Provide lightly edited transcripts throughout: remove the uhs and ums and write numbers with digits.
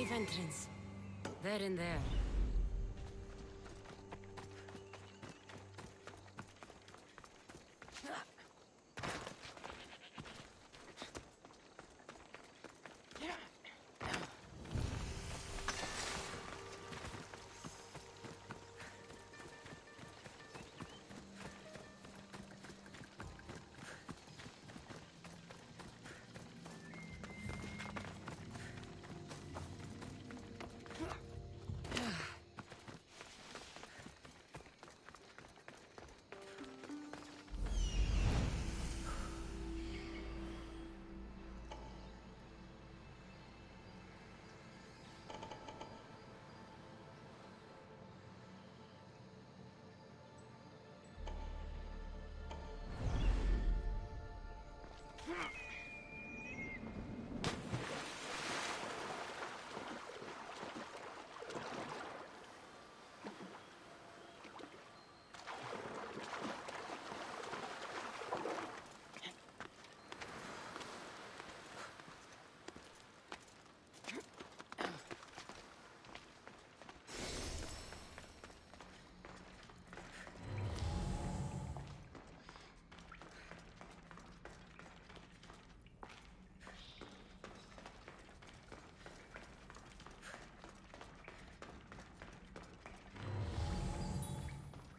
cave entrance. They're in there.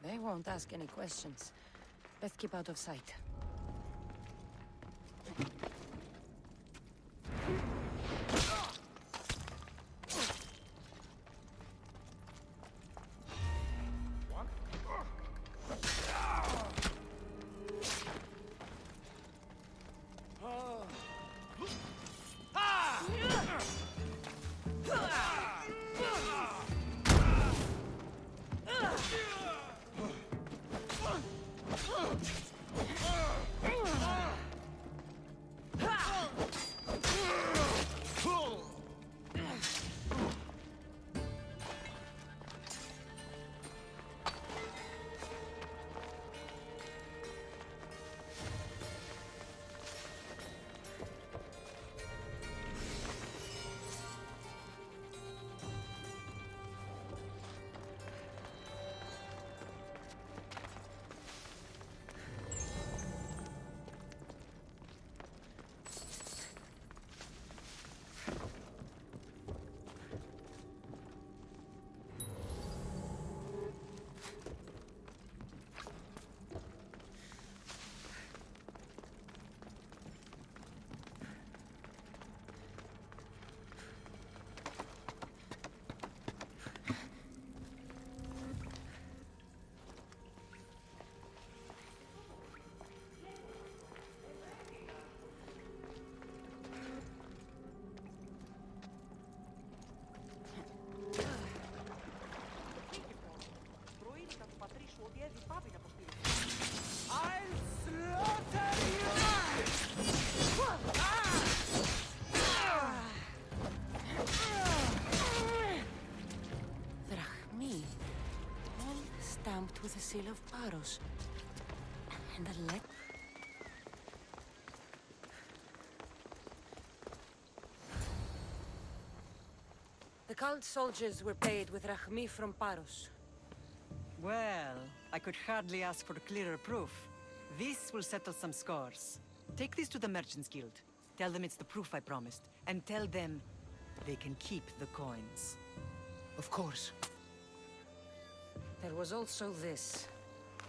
They won't ask any questions. Let's keep out of sight. Stamped with a seal of Paros. And a letter. The cult soldiers were paid with Rachmi from Paros. Well, I could hardly ask for clearer proof. This will settle some scores. Take this to the Merchants Guild. Tell them it's the proof I promised. And tell them they can keep the coins. Of course. There was also this.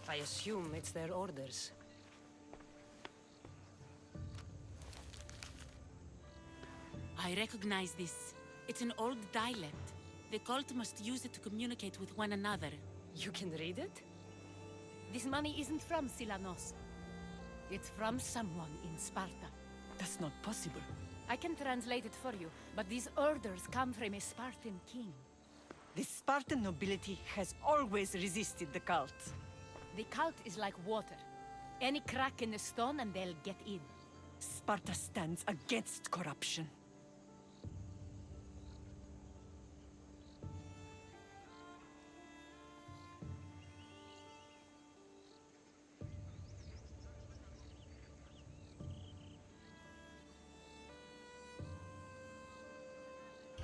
I assume it's their orders. I recognize this. It's an old dialect. The cult must use it to communicate with one another. You can read it? This money isn't from Silanos. It's from someone in Sparta. That's not possible. I can translate it for you, but these orders come from a Spartan king. The Spartan nobility has always resisted the cult. The cult is like water. Any crack in the stone and they'll get in. Sparta stands against corruption.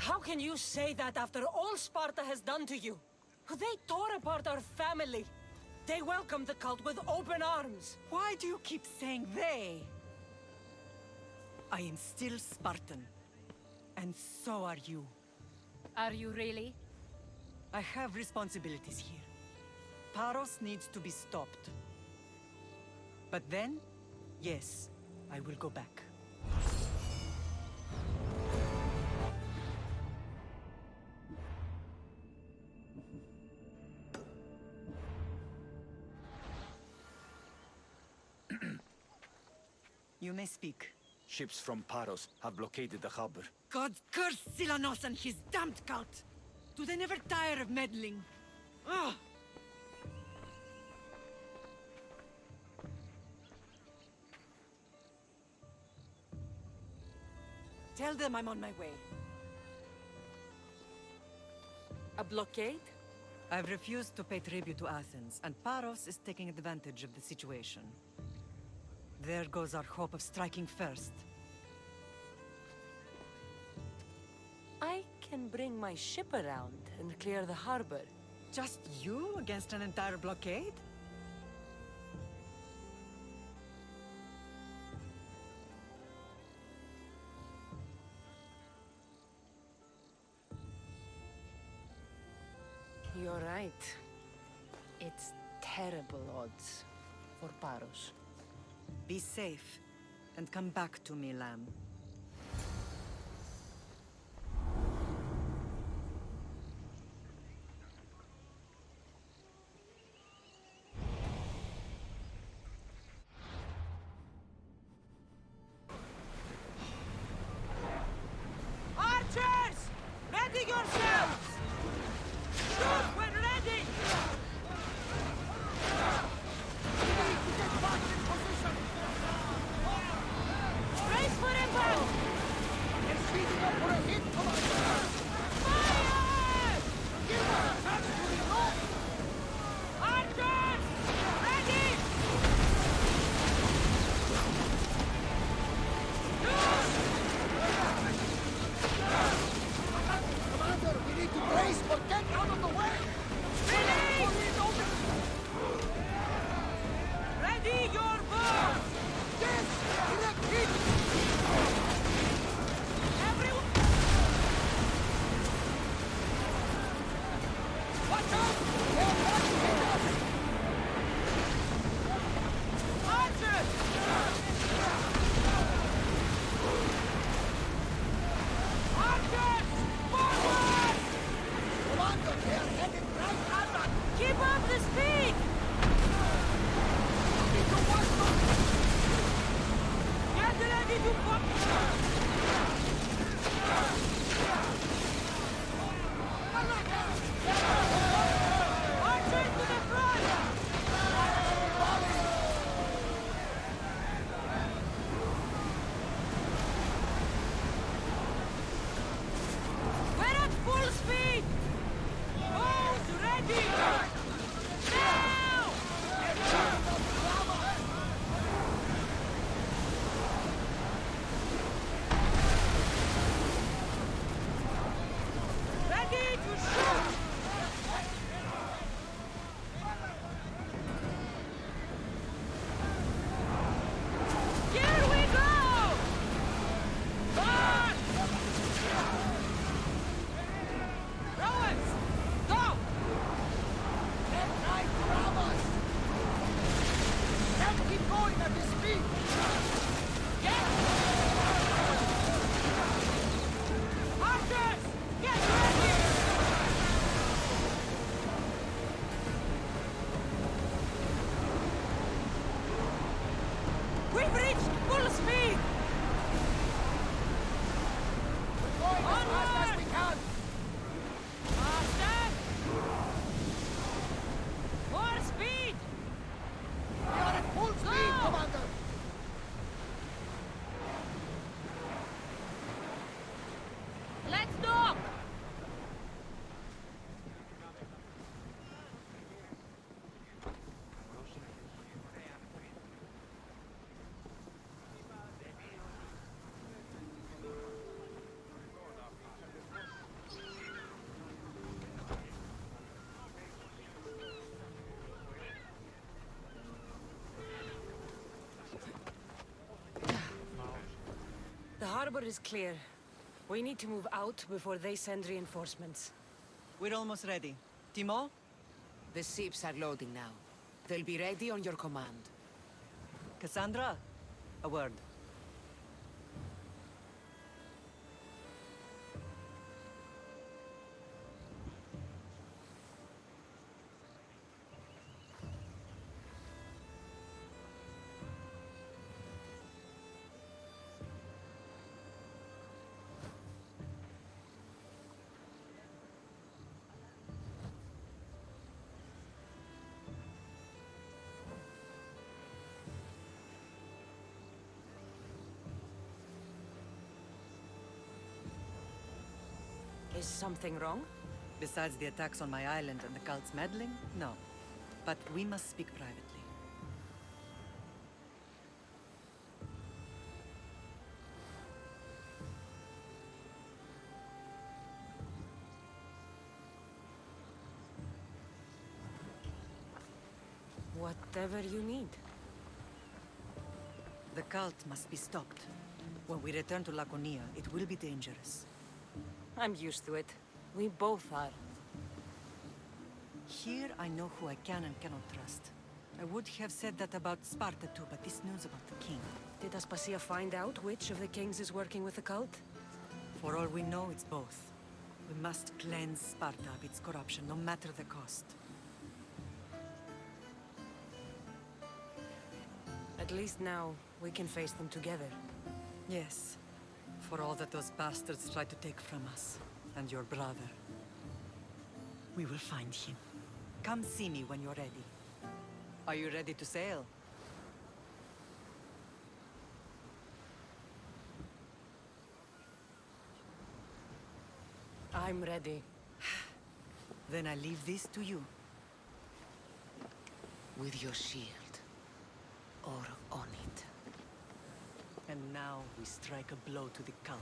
How can you say that after all Sparta has done to you? They tore apart our family. They welcomed the cult with open arms. Why do you keep saying they? I am still Spartan. And so are you. Are you really? I have responsibilities here. Paros needs to be stopped. But then, yes, I will go back. You may speak. Ships from Paros have blockaded the harbor. God curse Silanos and his damned cult! Do they never tire of meddling? Ugh! Tell them I'm on my way. A blockade? I've refused to pay tribute to Athens, and Paros is taking advantage of the situation. There goes our hope of striking first. I can bring my ship around and clear the harbor. Just you against an entire blockade? You're right. It's terrible odds for Paros. Be safe, and come back to me, lamb. Archers! Ready yourselves! Shoot when ready! Brace for impact! door is clear. We need to move out before they send reinforcements. We're almost ready. Timo? The ships are loading now. They'll be ready on your command. Cassandra? A word. Is something wrong? Besides the attacks on my island and the cult's meddling? No. But we must speak privately. Whatever you need. The cult must be stopped. When we return to Laconia, it will be dangerous. I'm used to it. We both are. Here I know who I can and cannot trust. I would have said that about Sparta too, but this news about the king. Did Aspasia find out which of the kings is working with the cult? For all we know, it's both. We must cleanse Sparta of its corruption, no matter the cost. At least now, we can face them together. Yes. For all that those bastards tried to take from us, and your brother. We will find him. Come see me when you're ready. Are you ready to sail? I'm ready. Then I leave this to you. With your shield. Or on it. And now we strike a blow to the cult.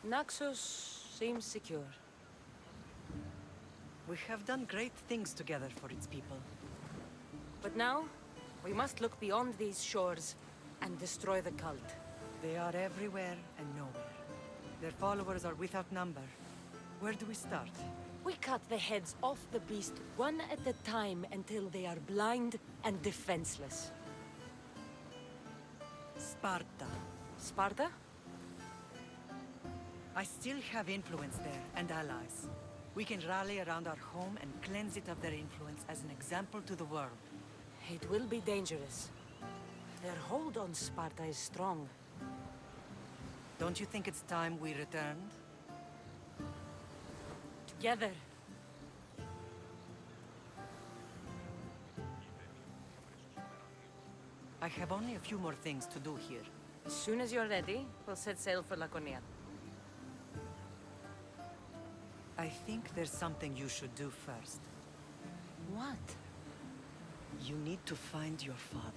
Naxos seems secure. We have done great things together for its people. But now, we must look beyond these shores and destroy the cult. They are everywhere and nowhere. Their followers are without number. Where do we start? We cut the heads off the beast one at a time until they are blind and defenseless. Sparta. Sparta? I still have influence there, and allies. We can rally around our home and cleanse it of their influence as an example to the world. It will be dangerous. Their hold on Sparta is strong. Don't you think it's time we returned? Together. I have only a few more things to do here. As soon as you're ready, we'll set sail for Laconia. I think there's something you should do first. What? You need to find your father.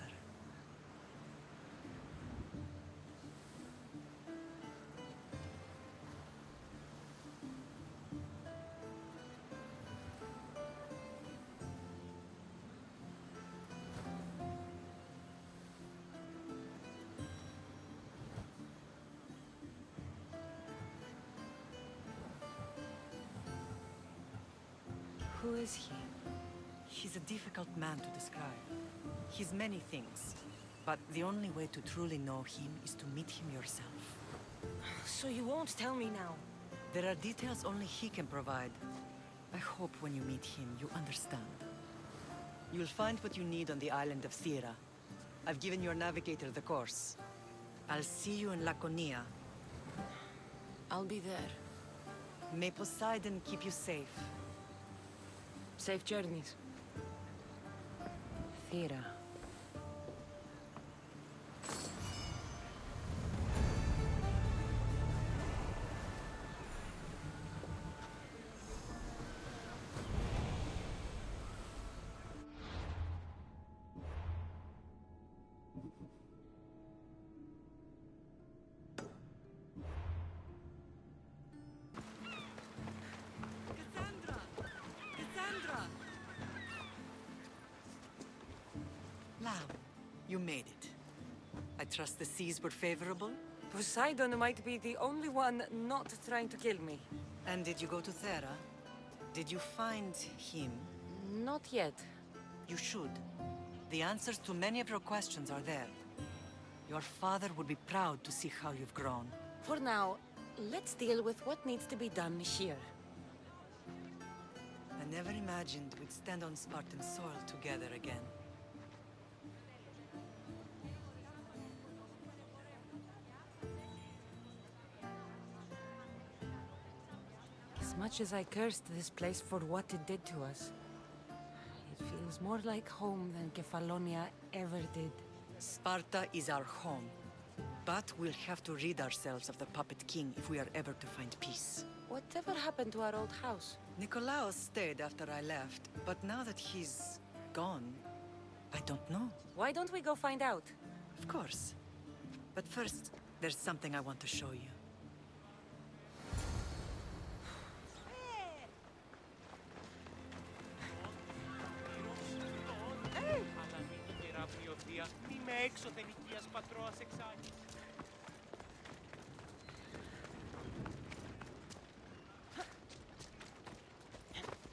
Who is he? He's a difficult man to describe. He's many things, but the only way to truly know him is to meet him yourself. So you won't tell me now? There are details only he can provide. I hope when you meet him, you understand. You'll find what you need on the island of Thera. I've given your navigator the course. I'll see you in Laconia. I'll be there. May Poseidon keep you safe. Safe journeys. Thera. You made it. I trust the seas were favorable? Poseidon might be the only one not trying to kill me. And did you go to Thera? Did you find him? Not yet. You should. The answers to many of your questions are there. Your father would be proud to see how you've grown. For now, let's deal with what needs to be done here. I never imagined we'd stand on Spartan soil together again. As much as I cursed this place for what it did to us, it feels more like home than Kefalonia ever did. Sparta is our home. But we'll have to rid ourselves of the Puppet King if we are ever to find peace. Whatever happened to our old house? Nikolaos stayed after I left, but now that he's gone, I don't know. Why don't we go find out? Of course. But first, there's something I want to show you.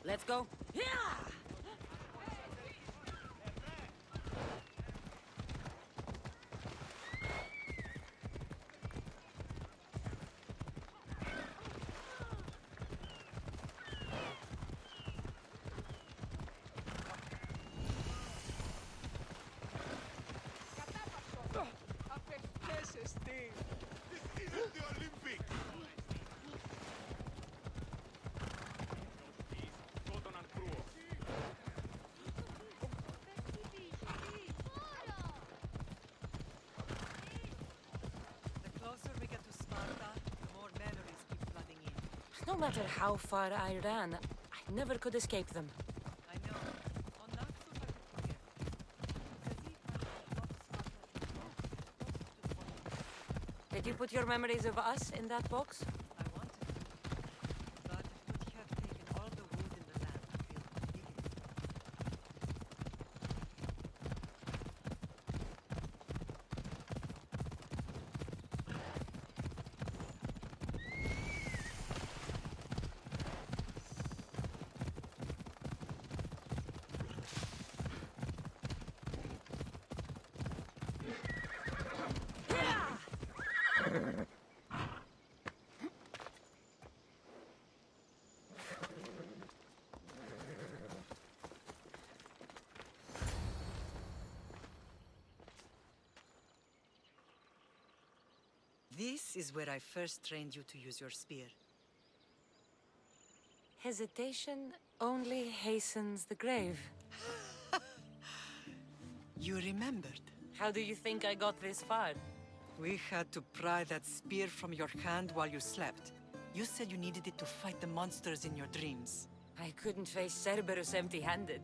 Let's go. Yeah! No matter how far I ran, I never could escape them. I know. On that foot I could forget. Did you put your memories of us in that box? I This is where I first trained you to use your spear. Hesitation only hastens the grave. You remembered. How do you think I got this far? We had to pry that spear from your hand while you slept. You said you needed it to fight the monsters in your dreams. I couldn't face Cerberus empty-handed.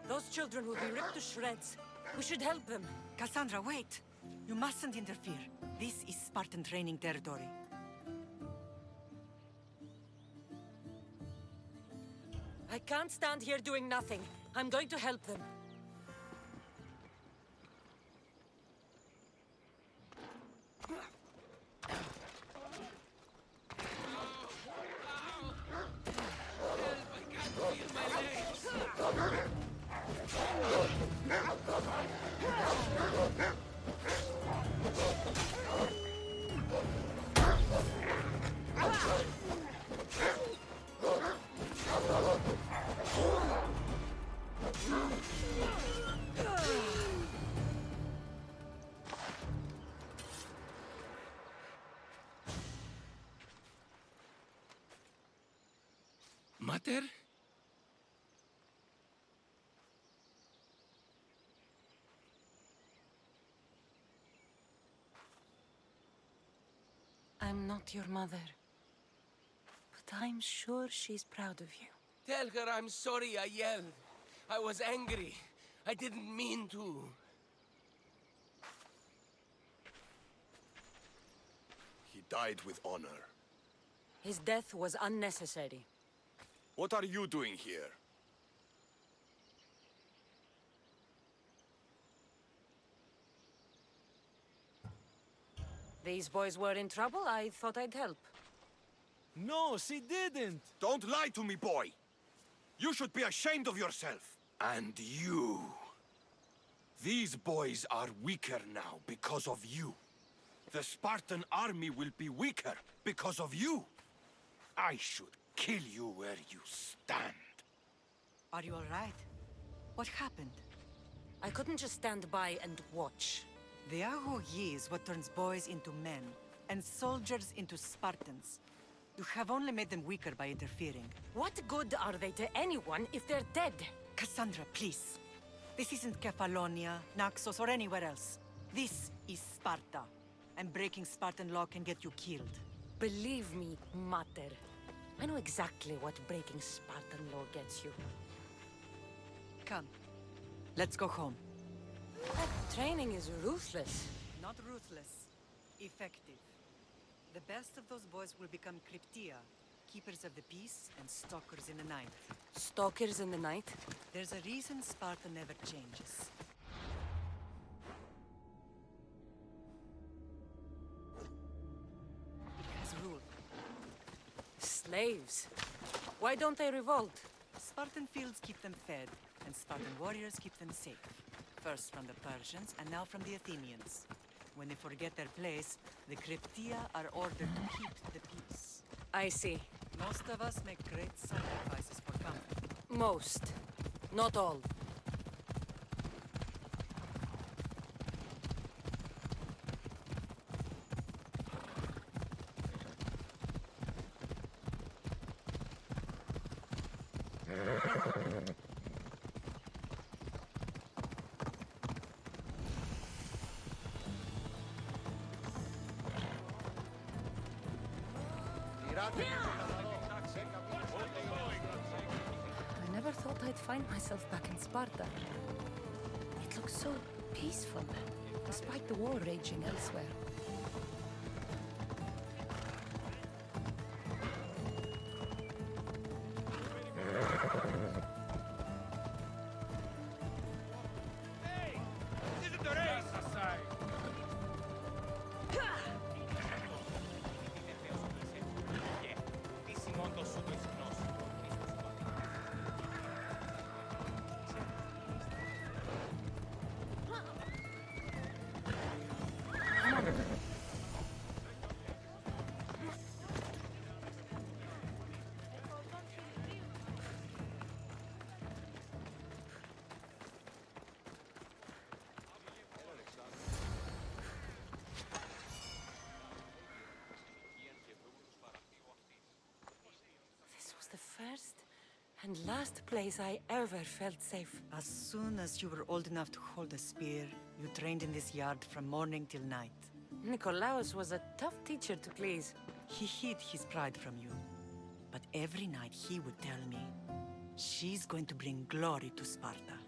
Those children will be ripped to shreds. We should help them. Cassandra, wait! You mustn't interfere. This is Spartan training territory. I can't stand here doing nothing. I'm going to help them. Mater? I'm not your mother. But I'm sure she's proud of you. Tell her I'm sorry I yelled. I was angry. I didn't mean to. He died with honor. His death was unnecessary. What are you doing here? These boys were in trouble. I thought I'd help. No, she didn't! Don't lie to me, boy! You should be ashamed of yourself. And you. These boys are weaker now because of you. The Spartan army will be weaker because of you. I should kill you where you stand. Are you all right? What happened? I couldn't just stand by and watch. The Aho Yi is what turns boys into men, and soldiers into Spartans. You have only made them weaker by interfering. What good are they to anyone if they're dead? Cassandra, please. This isn't Kefalonia, Naxos, or anywhere else. This is Sparta, and breaking Spartan law can get you killed. Believe me, Mater. I know exactly what breaking Spartan law gets you. Come, let's go home. That training is ruthless. Not ruthless, effective. The best of those boys will become Cryptia, keepers of the peace and stalkers in the night. Stalkers in the night? There's a reason Sparta never changes. It has rule. Slaves. Why don't they revolt? Spartan fields keep them fed, and Spartan warriors keep them safe. First from the Persians, and now from the Athenians. When they forget their place, the Cryptia are ordered to keep the peace. I see. Most of us make great sacrifices for comfort. Most. Not all. I never thought I'd find myself back in Sparta. It looks so peaceful, despite the war raging elsewhere. And last place I ever felt safe. As soon as you were old enough to hold a spear, you trained in this yard from morning till night. Nikolaos was a tough teacher to please. He hid his pride from you. But every night he would tell me, she's going to bring glory to Sparta.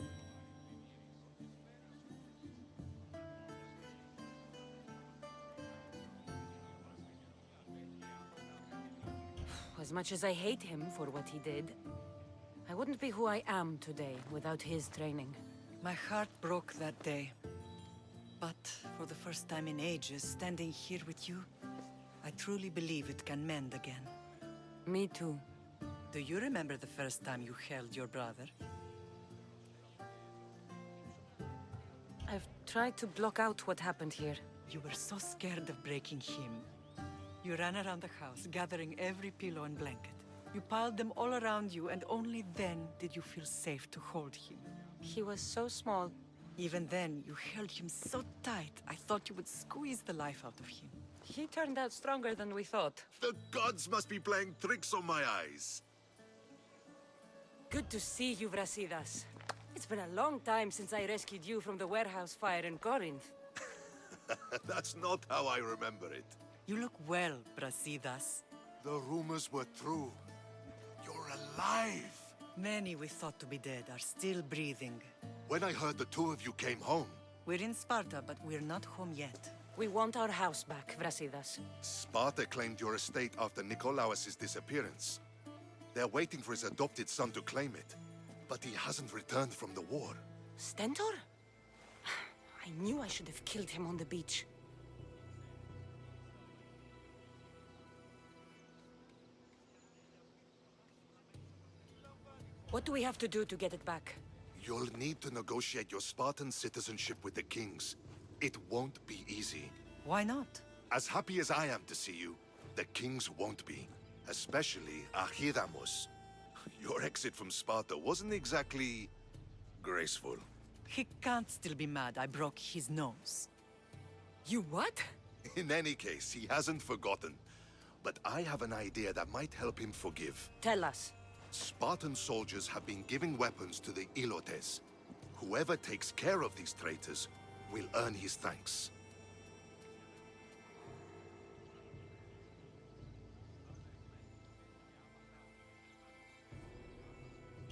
As much as I hate him for what he did, I wouldn't be who I am today without his training. My heart broke that day. But for the first time in ages, standing here with you, I truly believe it can mend again. Me too. Do you remember the first time you held your brother? I've tried to block out what happened here. You were so scared of breaking him. You ran around the house, gathering every pillow and blanket. You piled them all around you, and only then did you feel safe to hold him. He was so small. Even then, you held him so tight, I thought you would squeeze the life out of him. He turned out stronger than we thought. The gods must be playing tricks on my eyes. Good to see you, Brasidas. It's been a long time since I rescued you from the warehouse fire in Corinth. That's not how I remember it. You look well, Brasidas. The rumors were true. You're alive! Many we thought to be dead are still breathing. When I heard the two of you came home, We're in Sparta, but we're not home yet. We want our house back, Brasidas. Sparta claimed your estate after Nikolaos' disappearance. They're waiting for his adopted son to claim it, but he hasn't returned from the war. Stentor? I knew I should have killed him on the beach. What do we have to do to get it back? You'll need to negotiate your Spartan citizenship with the kings. It won't be easy. Why not? As happy as I am to see you, the kings won't be. Especially Archidamos. Your exit from Sparta wasn't exactly graceful. He can't still be mad I broke his nose. You what? In any case, he hasn't forgotten. But I have an idea that might help him forgive. Tell us. Spartan soldiers have been giving weapons to the Ilotes. Whoever takes care of these traitors will earn his thanks.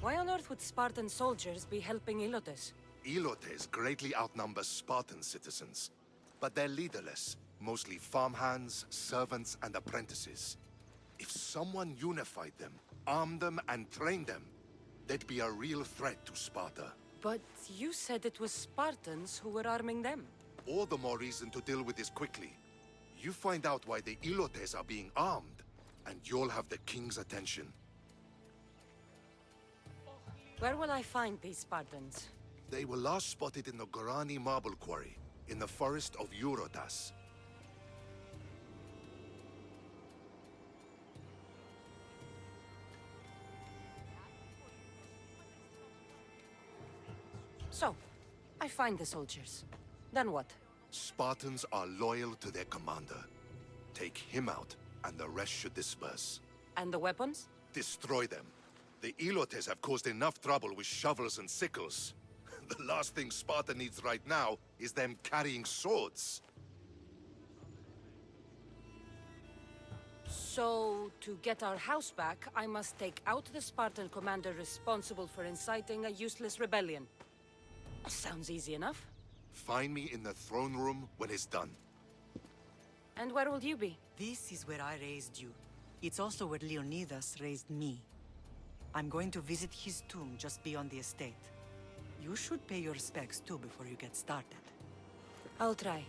Why on earth would Spartan soldiers be helping Ilotes? Ilotes greatly outnumber Spartan citizens, but they're leaderless, mostly farmhands, servants, and apprentices. If someone unified them, armed them, and trained them, they'd be a real threat to Sparta. But you said it was Spartans who were arming them. All the more reason to deal with this quickly. You find out why the Ilotes are being armed, and you'll have the king's attention. Where will I find these Spartans? They were last spotted in the Gorani marble quarry, in the forest of Eurotas. So, I find the soldiers. Then what? Spartans are loyal to their commander. Take him out, and the rest should disperse. And the weapons? Destroy them. The Ilotes have caused enough trouble with shovels and sickles. The last thing Sparta needs right now is them carrying swords. So, to get our house back, I must take out the Spartan commander responsible for inciting a useless rebellion. Sounds easy enough. Find me in the throne room when it's done. And where will you be? This is where I raised you. It's also where Leonidas raised me. I'm going to visit his tomb just beyond the estate. You should pay your respects too before you get started. I'll try.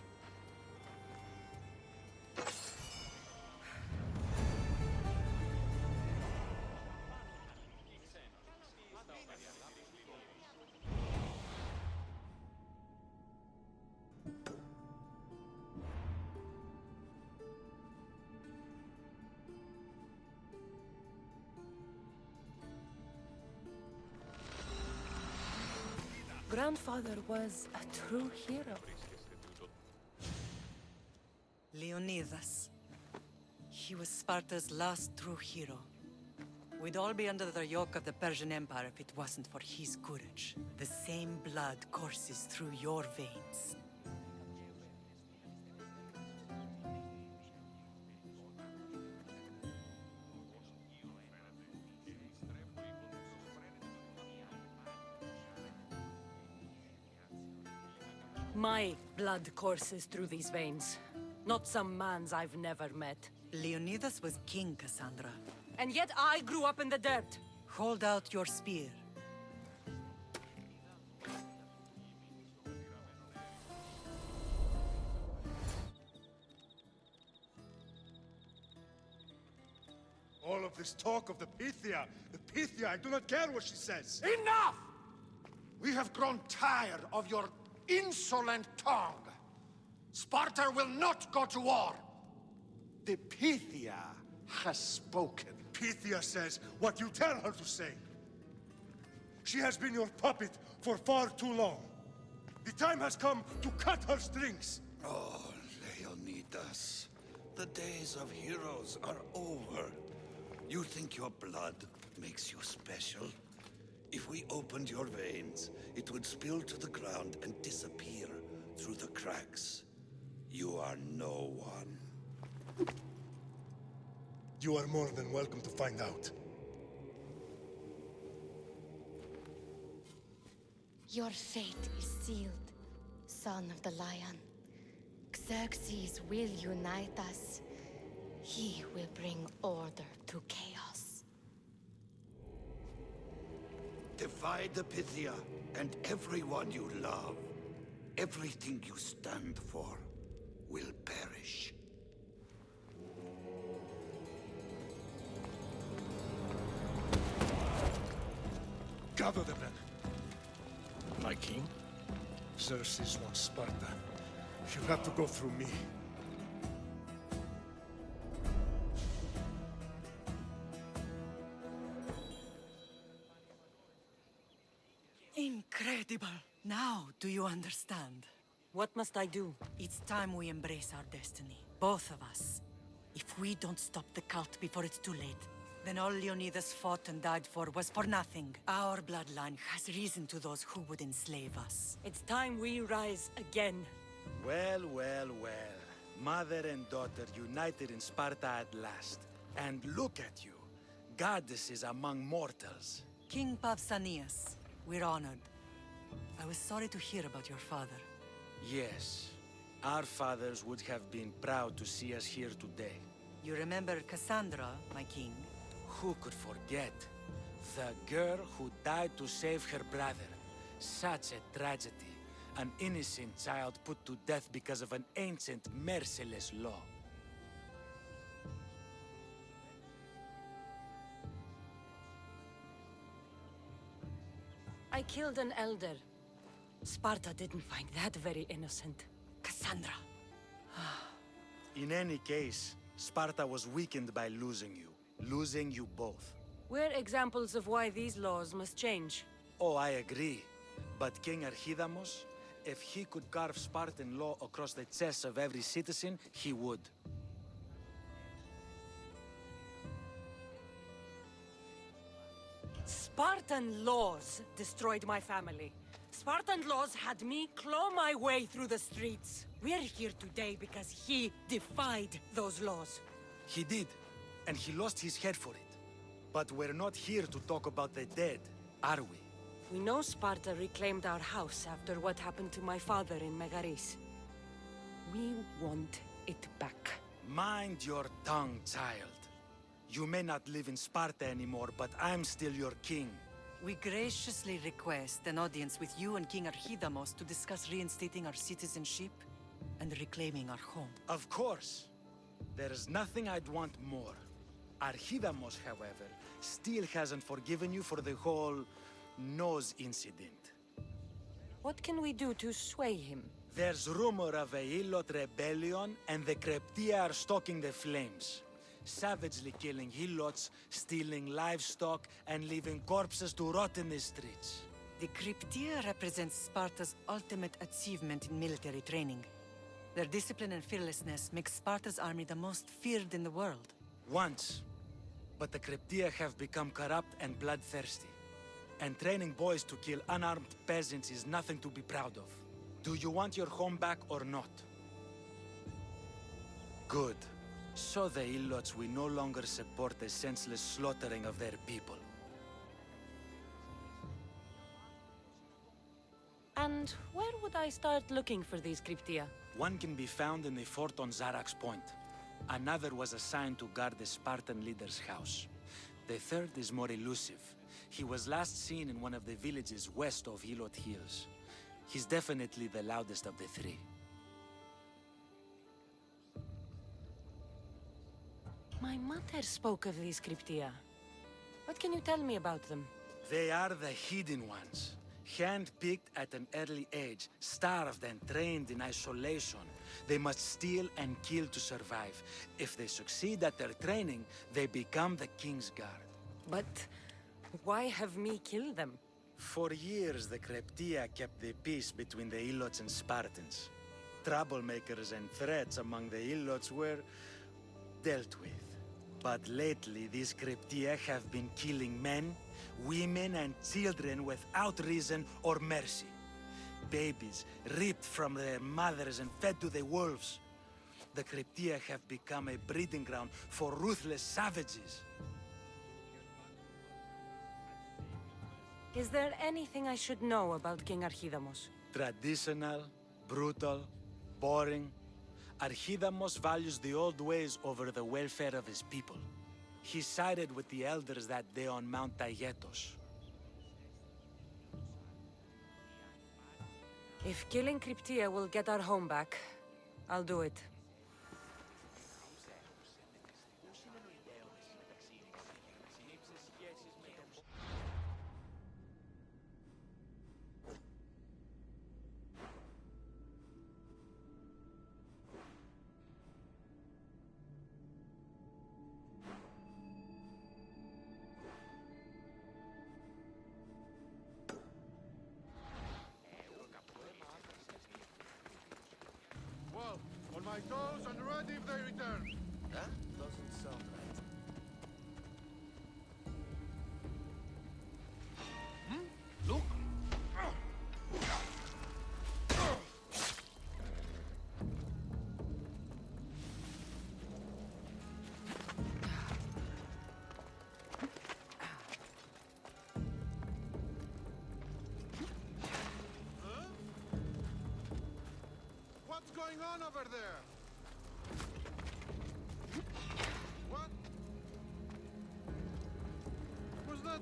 Grandfather was a true hero. Leonidas. He was Sparta's last true hero. We'd all be under the yoke of the Persian Empire if it wasn't for his courage. The same blood courses through your veins. My blood courses through these veins. Not some man's I've never met. Leonidas was king, Cassandra. And yet I grew up in the dirt. Hold out your spear. All of this talk of the Pythia, I do not care what she says. Enough! We have grown tired of your insolent tongue. Sparta will not go to war. The Pythia has spoken. Pythia says what you tell her to say. She has been your puppet for far too long. The time has come to cut her strings. Oh, Leonidas, the days of heroes are over. You think your blood makes you special? If we opened your veins, it would spill to the ground and disappear through the cracks. You are no one. You are more than welcome to find out. Your fate is sealed, son of the lion. Xerxes will unite us. He will bring order to chaos. Divide the Pythia and everyone you love. Everything you stand for will perish. Gather the men. My king? Xerxes wants Sparta. She'll have to go through me. Incredible! Now, do you understand? What must I do? It's time we embrace our destiny. Both of us. If we don't stop the cult before it's too late, then all Leonidas fought and died for was for nothing. Our bloodline has reason to those who would enslave us. It's time we rise again. Well, well, well. Mother and daughter united in Sparta at last. And look at you. Goddesses among mortals. King Pausanias, we're honored. I was sorry to hear about your father. Yes. Our fathers would have been proud to see us here today. You remember Cassandra, my king? Who could forget? The girl who died to save her brother. Such a tragedy. An innocent child put to death because of an ancient, merciless law. I killed an elder. Sparta didn't find that very innocent. Cassandra! In any case, Sparta was weakened by losing you. Losing you both. We're examples of why these laws must change. Oh, I agree. But King Archidamos, if he could carve Spartan law across the chests of every citizen, he would. Spartan laws destroyed my family. Spartan laws had me claw my way through the streets. We're here today because he defied those laws. He did, and he lost his head for it. But we're not here to talk about the dead, are we? We know Sparta reclaimed our house after what happened to my father in Megaris. We want it back. Mind your tongue, child. You may not live in Sparta anymore, but I'm still your king. We graciously request an audience with you and King Archidamos to discuss reinstating our citizenship and reclaiming our home. Of course. There's nothing I'd want more. Archidamos, however, still hasn't forgiven you for the whole nose incident. What can we do to sway him? There's rumor of a Hilot rebellion, and the Kryptia are stoking the flames. Savagely killing Helots, stealing livestock, and leaving corpses to rot in the streets. The Kryptia represents Sparta's ultimate achievement in military training. Their discipline and fearlessness make Sparta's army the most feared in the world. Once. But the Cryptia have become corrupt and bloodthirsty. And training boys to kill unarmed peasants is nothing to be proud of. Do you want your home back or not? Good. So the Ilots will no longer support the senseless slaughtering of their people. And where would I start looking for these cryptia? One can be found in the fort on Zarak's Point. Another was assigned to guard the Spartan leader's house. The third is more elusive. He was last seen in one of the villages west of Hilot Hills. He's definitely the loudest of the three. My mother spoke of these cryptia. What can you tell me about them? They are the hidden ones. Hand-picked at an early age, starved and trained in isolation. They must steal and kill to survive. If they succeed at their training, they become the King's Guard. But why have me kill them? For years, the Cryptia kept the peace between the Ilots and Spartans. Troublemakers and threats among the Ilots were dealt with. But lately, these Cryptia have been killing men, women, and children without reason or mercy. Babies ripped from their mothers and fed to the wolves. The Cryptia have become a breeding ground for ruthless savages. Is there anything I should know about King Archidamos? Traditional, brutal, boring. Archidamos values the old ways over the welfare of his people. He sided with the elders that day on Mount Taygetos. If killing Cryptia will get our home back, I'll do it. Well, on my toes and ready if they return. That doesn't sound right. Look! What's going on over there? What? Was that?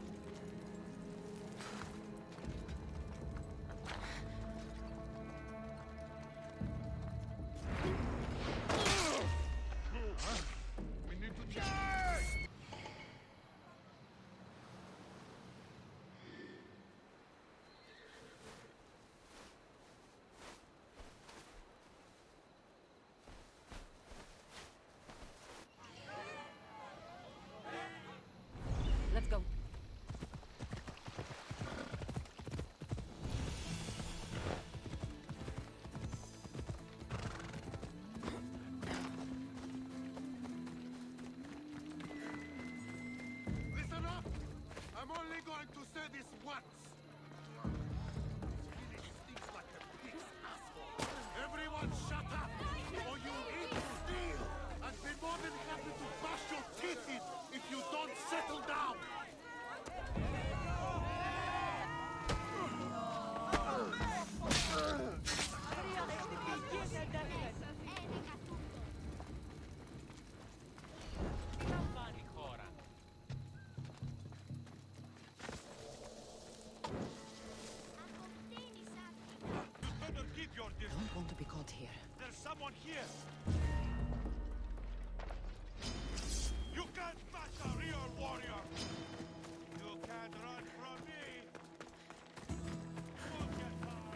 We need to check. Let's go. Listen up! I'm only going to say this once. It stinks like a pig's asshole. Everyone shut up, or you'll eat steel, and be more than happy to bash your teeth in if you don't settle down. You better keep your distance. I don't want to be caught here. There's someone here. You can't match a real warrior. You can't run from me. Won't get far.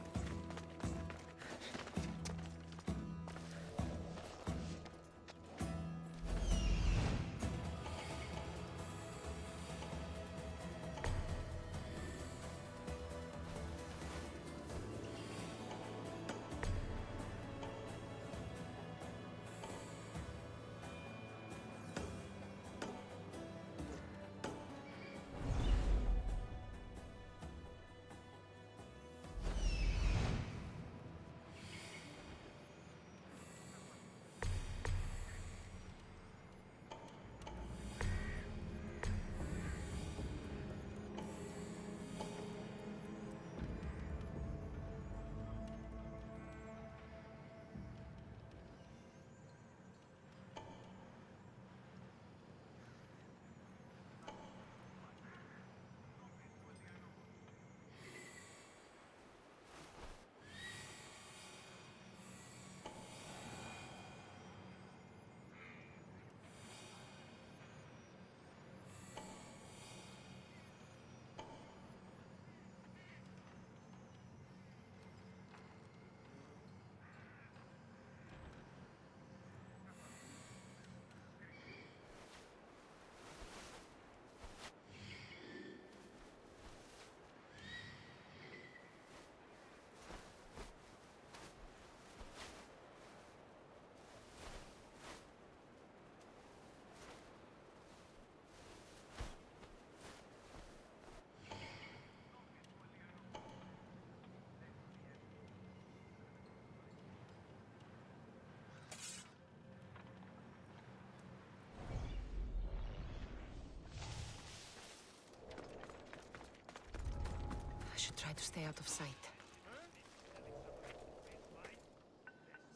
should try to stay out of sight.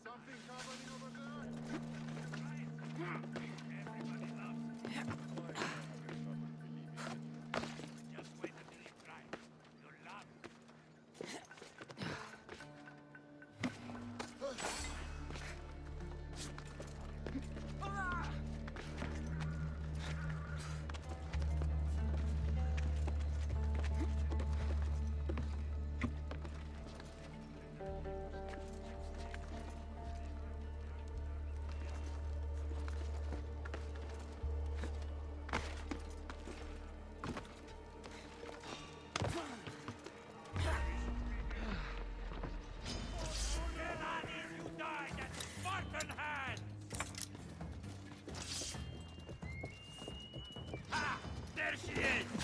Something happening over there? There she is!